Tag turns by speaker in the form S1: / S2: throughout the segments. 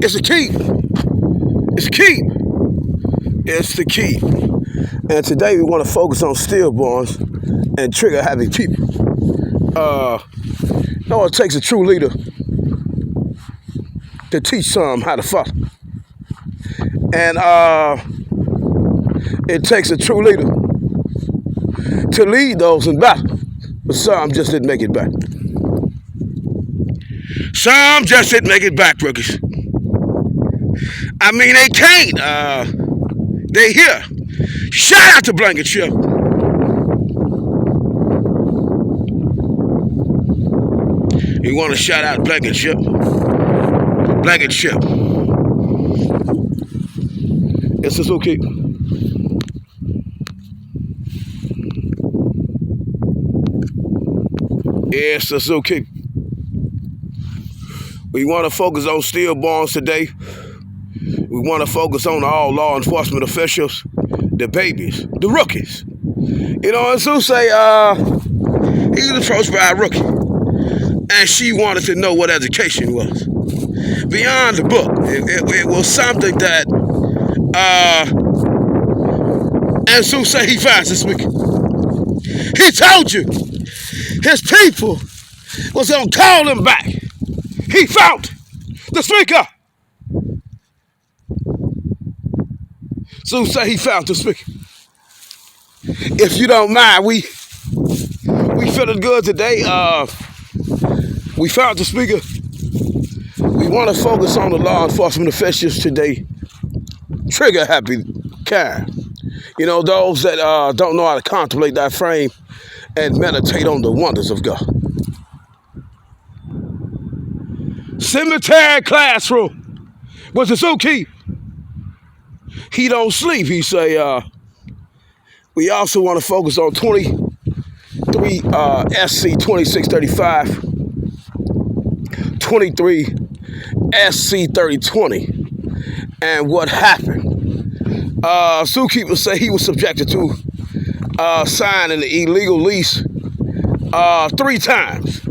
S1: It's the key. It's the key. It's the key. And today we want to focus on stillborns and trigger happy people. You know, it takes a true leader to teach some how to follow. And it takes a true leader to lead those in battle. But some just didn't make it back. Some just didn't make it back, rookies. I mean, they can't. They here. Shout out to Blankenship. You want to shout out Blankenship? Blankenship. It's Suzuki. It's Suzuki. We want to focus on stillborns today. We want to focus on all law enforcement officials, the babies, the rookies. You know, and Sue say he was approached by a rookie, and she wanted to know what education was. Beyond the book, it was something that, and Sue say he finds this week. He told you his people was going to call him back. He found the speaker. Sue say he found the speaker. If you don't mind, we feeling good today. We found the speaker. We want to focus on the law enforcement officials today. Trigger happy kind. You know, those that don't know how to contemplate that frame and meditate on the wonders of God. Cemetery classroom with the Suzuki. He don't sleep. He say, we also want to focus on 23 SC 2635, 23 SC 3020, and what happened. Zookeeper say he was subjected to signing the illegal lease 3 times.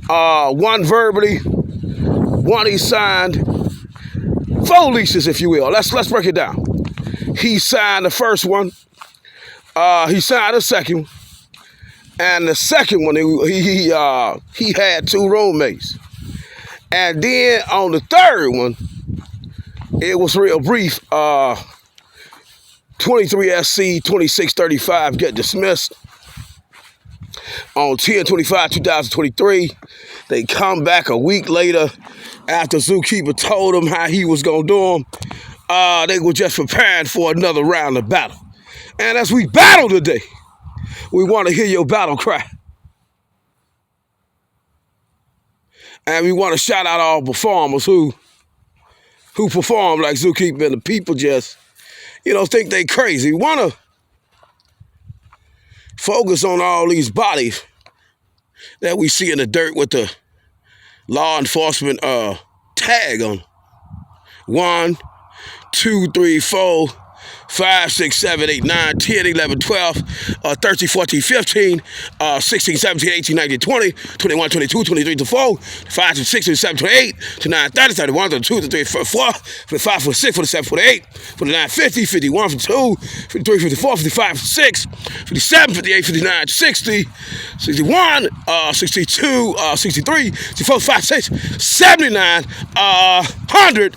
S1: One verbally, one he signed, 4 leases, if you will. Let's break it down. He signed the first one. He signed the second one. And the second one, he had 2 roommates. And then on the third one, it was real brief. 23 SC 2635 get dismissed. On 10/25/2023, they come back a week later after Zookeeper told them how he was going to do them. They were just preparing for another round of battle. And as we battle today, we want to hear your battle cry. And we want to shout out all performers who perform like Zookeeper, and the people just, you know, think they crazy. We want to focus on all these bodies that we see in the dirt with the law enforcement tag on. 1, 2, 3, 4, 5, 6, 7, 8, 9, 10, 11, 12, 13, 14, 15, 16, 17, 18, 19, 20, 21, 22, 23, 24, 25, 26, 27, 28, 29, 30, 31, 32, 33, 34, 45, 46, 47, 48, 49, 50, 51, 52, 53, 54, 55, 56, 57, 58, 59, 60, 61, 62, 63, 64, 65, 66, 79, 100.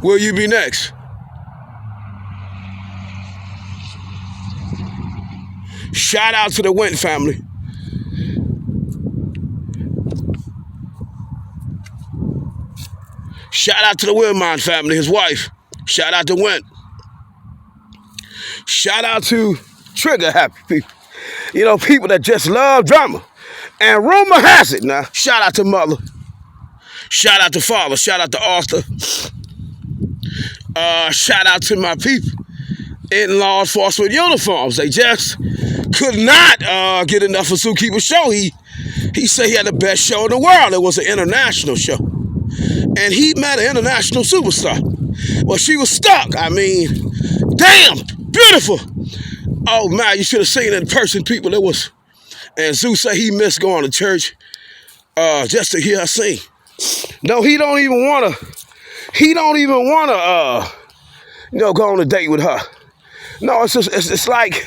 S1: Will you be next? Shout out to the Went family. Shout out to the Wilmont family, his wife. Shout out to Went. Shout out to trigger happy people. You know, people that just love drama. And rumor has it now. Shout out to mother. Shout out to father. Shout out to Arthur. Shout out to my people in law enforcement uniforms. They just could not get enough of Zookeeper's show. He said he had the best show in the world. It was an international show. And he met an international superstar. Well, she was stuck. I mean, damn, beautiful. Oh, man, you should have seen it in person, people. It was, and Zoo said he missed going to church just to hear her sing. No, he don't even wanna. He don't even wanna. Go on a date with her. No, it's like,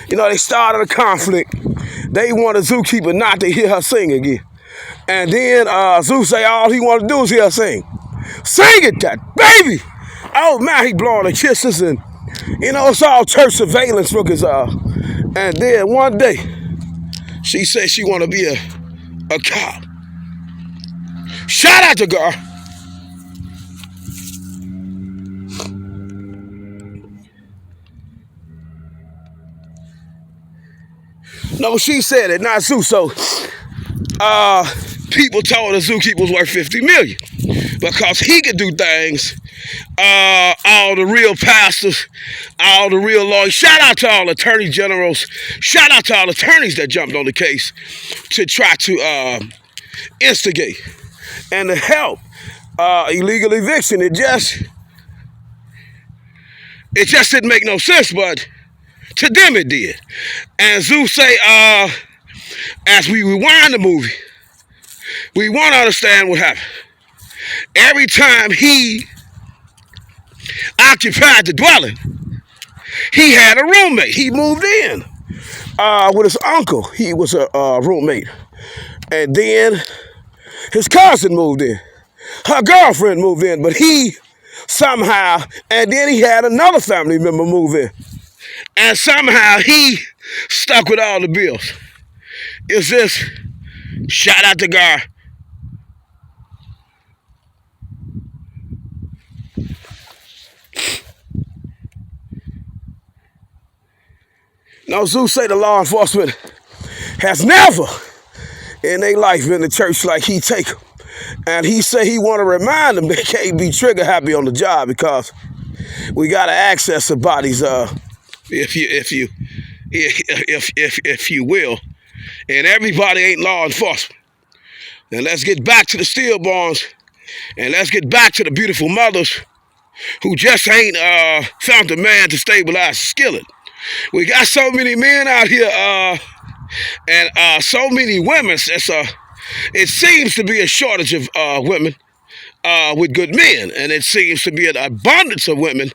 S1: they started a conflict. They want a zookeeper not to hear her sing again. And then Zoo say all he want to do is hear her sing. Sing it, that baby! Oh, man, he blowing the kisses and, it's all church surveillance for his, and then one day, she said she want to be a cop. Shout out to Gar. No, she said it, not Zoo. So, people told the zookeeper was worth $50 million because he could do things. All the real pastors, all the real lawyers. Shout out to all attorney generals. Shout out to all attorneys that jumped on the case to try to instigate and to help illegal eviction. It just didn't make no sense, but to them it did. And Zoo say, as we rewind the movie, we want to understand what happened. Every time he occupied the dwelling, he had a roommate. He moved in with his uncle. He was a roommate. And then his cousin moved in. Her girlfriend moved in, but he somehow, and then he had another family member move in. And somehow he stuck with all the bills. It's just, shout out to Gar. Now, Zoo say the law enforcement has never in their life been to church like he take them. And he say he want to remind them they can't be trigger happy on the job because we got to access the bodies, if you will. And everybody ain't law enforcement. And let's get back to the stillborns, and let's get back to the beautiful mothers who just ain't found a man to stabilize the skillet. We got so many men out here, and so many women. It seems to be a shortage of women with good men, and it seems to be an abundance of women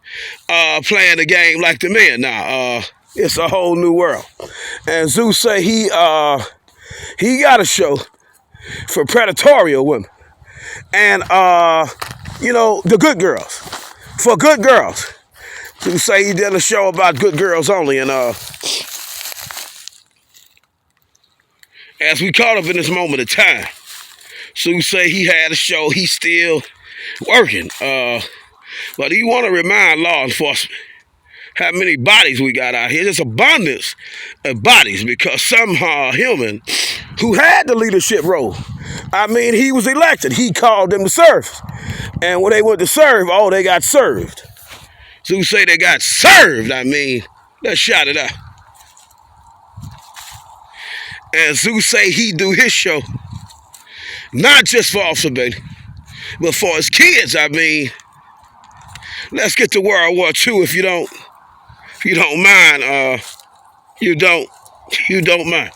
S1: playing the game like the men. Now, it's a whole new world. And Zeus say he got a show for predatorial women, and the good girls, for good girls. Zeus say he did a show about good girls only, and as we caught up in this moment of time, Zeus say he had a show. He's still working, but he want to remind law enforcement how many bodies we got out here. There's abundance of bodies because some human who had the leadership role. I mean, he was elected. He called them to service. And when they went to serve, they got served. Zeus say they got served. I mean, let's shout it out. And Zeus say he do his show, not just for Officer Bailey, but for his kids. I mean, let's get to World War II if you don't mind. You don't mind.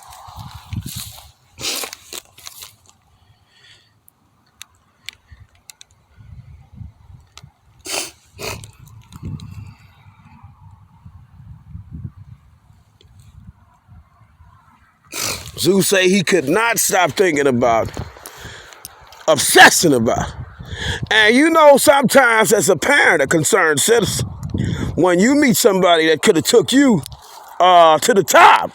S1: Zeus say he could not stop thinking about, obsessing about. And sometimes as a parent, a concerned citizen, when you meet somebody that could have took you to the top,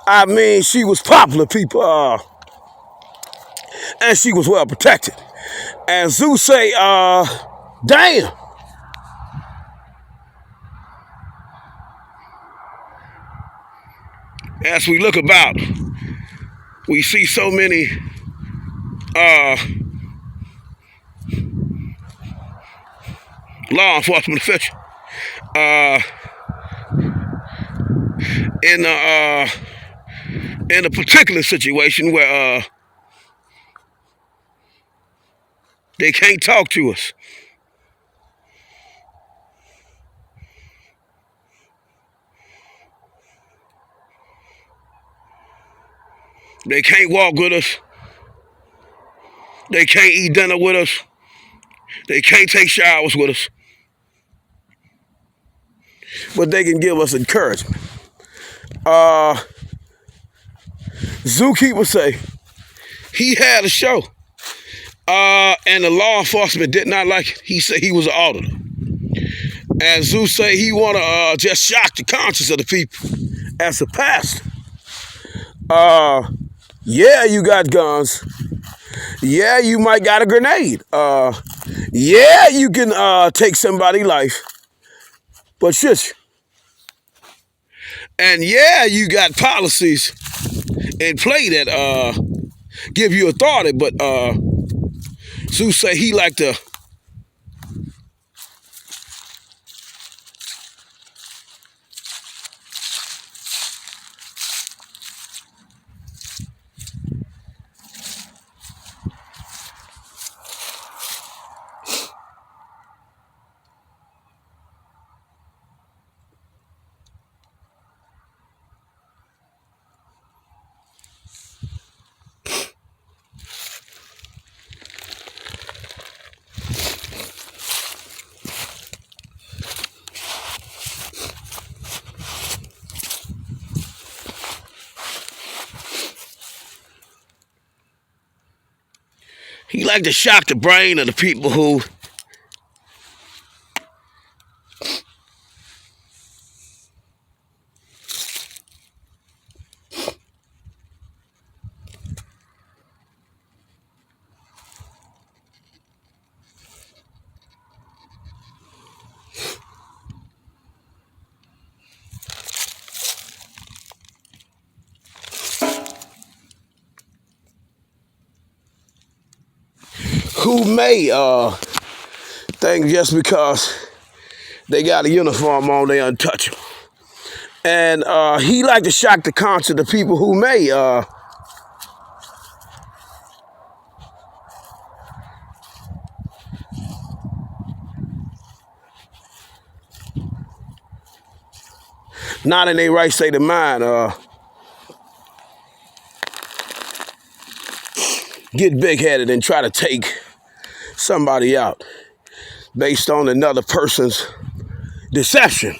S1: I mean, she was popular, people, and she was well protected. And Zeus say, damn. As we look about, we see so many law enforcement officials in a particular situation where they can't talk to us. They can't walk with us. They can't eat dinner with us. They can't take showers with us. But they can give us encouragement. Zookeeper say he had a show. And the law enforcement did not like it. He said he was an auditor. And Zoo say he want to just shock the conscience of the people. As a pastor, yeah, you got guns. Yeah, you might got a grenade. Yeah, you can take somebody's life. But shush. And yeah, you got policies in play that give you authority. But Zoo say he like to shock the brain of the people who may think just because they got a uniform on, they untouchable. And he like to shock the conscience of the people who may not in their right state of mind get big-headed and try to take somebody out based on another person's deception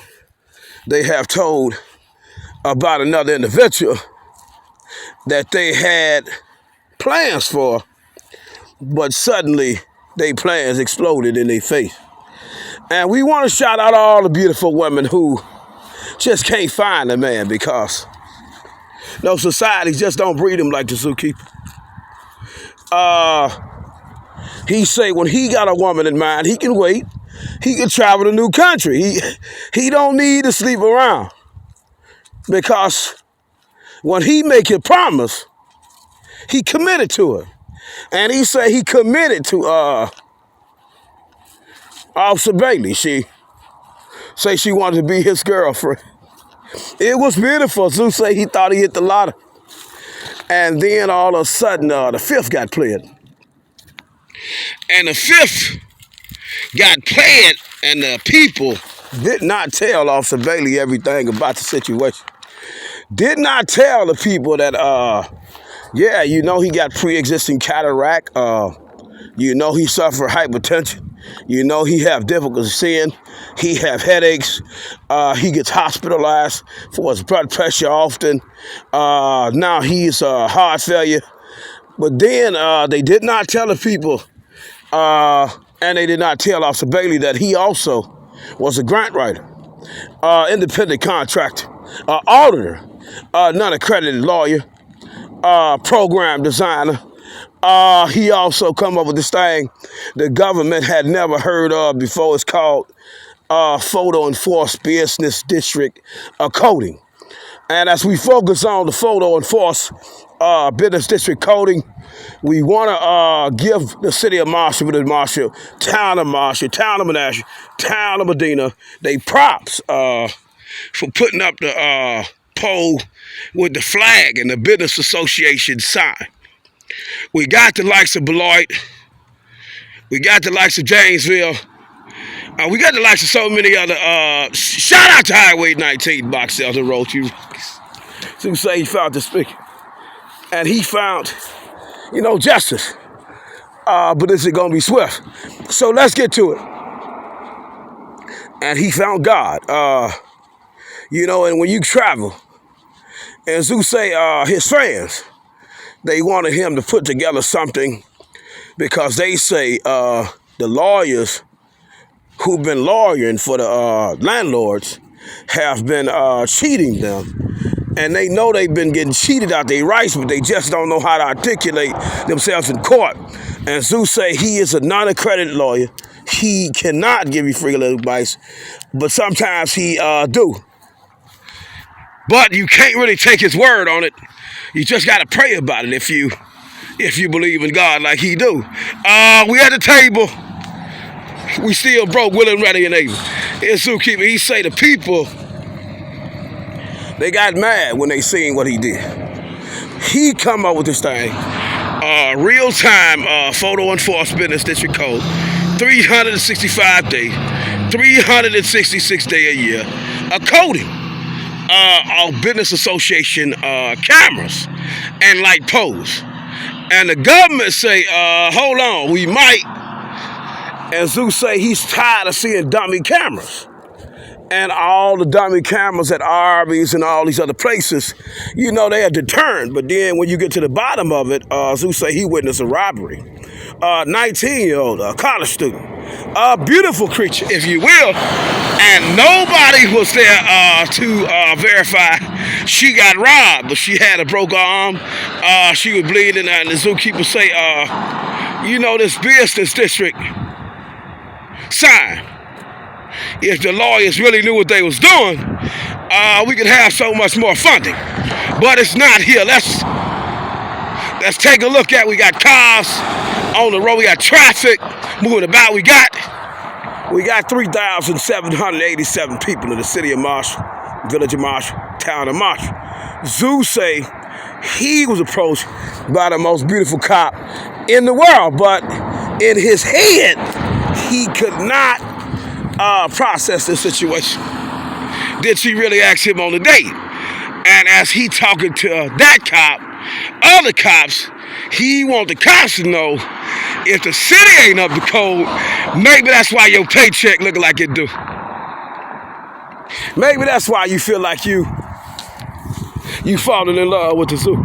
S1: they have told about another individual that they had plans for, but suddenly their plans exploded in their face. And we want to shout out all the beautiful women who just can't find a man because no society just don't breed them like the zookeeper. He say when he got a woman in mind, he can wait. He can travel to a new country. He don't need to sleep around. Because when he make a promise, he committed to it. And he say he committed to Officer Bailey. She say she wanted to be his girlfriend. It was beautiful. Zeus say he thought he hit the lottery. And then all of a sudden, the fifth got played. And the fifth got played, and the people did not tell Officer Bailey everything about the situation. Did not tell the people that, yeah, you know he got pre-existing cataract. You know he suffered hypertension. You know he have difficulty seeing. He have headaches. He gets hospitalized for his blood pressure often. Now he's heart failure. But then they did not tell the people, and they did not tell Officer Bailey that he also was a grant writer, independent contractor, auditor, non-accredited lawyer, program designer. He also come up with this thing the government had never heard of before. It's called Photo Enforced Business District Coding. And as we focus on the Photo Enforced Business District Coding, we want to give the city of Marshall, town of Menasha, town of Medina, they props for putting up the pole with the flag and the business association sign. We got the likes of Beloit. We got the likes of Janesville. We got the likes of so many other. Shout out to Highway 19, Box Elder Road. So say he found the speaker. And he found, justice. but this is going to be swift. So let's get to it. And he found God. And when you travel, and Zeus say his friends, they wanted him to put together something because they say the lawyers who've been lawyering for the landlords have been cheating them. And they know they've been getting cheated out their rights, but they just don't know how to articulate themselves in court. And Zeus say he is a non-accredited lawyer. He cannot give you free legal advice, but sometimes he do. But you can't really take his word on it. You just got to pray about it if you believe in God like he do. We at the table. We still broke, willing, ready, and able. It's Zookeeper. He say the people, they got mad when they seen what he did. He come up with this thing. Real-time photo enforcement in this district code. 365 days, 366 days a year. A coding. Our business association cameras and light poles. And the government say, hold on, we might. And Zeus say he's tired of seeing dummy cameras. And all the dummy cameras at Arby's and all these other places, they are deterrent. But then when you get to the bottom of it, Zeus say he witnessed a robbery. 19-year-old, a college student. A beautiful creature, if you will. And nobody was there to verify she got robbed, but she had a broke arm. She was bleeding, and the zookeeper say, this business district sign. If the lawyers really knew what they was doing, we could have so much more funding. But it's not here. Let's take a look at. We got cars on the road. We got traffic moving about. We got 3,787 people in the city of Marsh, village of Marsh, town of Marsh. Zeus say he was approached by the most beautiful cop in the world, but in his head, he could not process the situation. Did she really ask him on a date? And as he talking to that cop, other cops, he want the cops to know if the city ain't up to code, maybe that's why your paycheck looking like it do. Maybe that's why you feel like you falling in love with the zoo.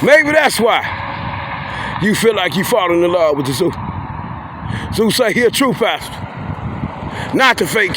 S1: Maybe that's why you feel like you falling in love with the zoo. Zeus say he a true pastor, not the fake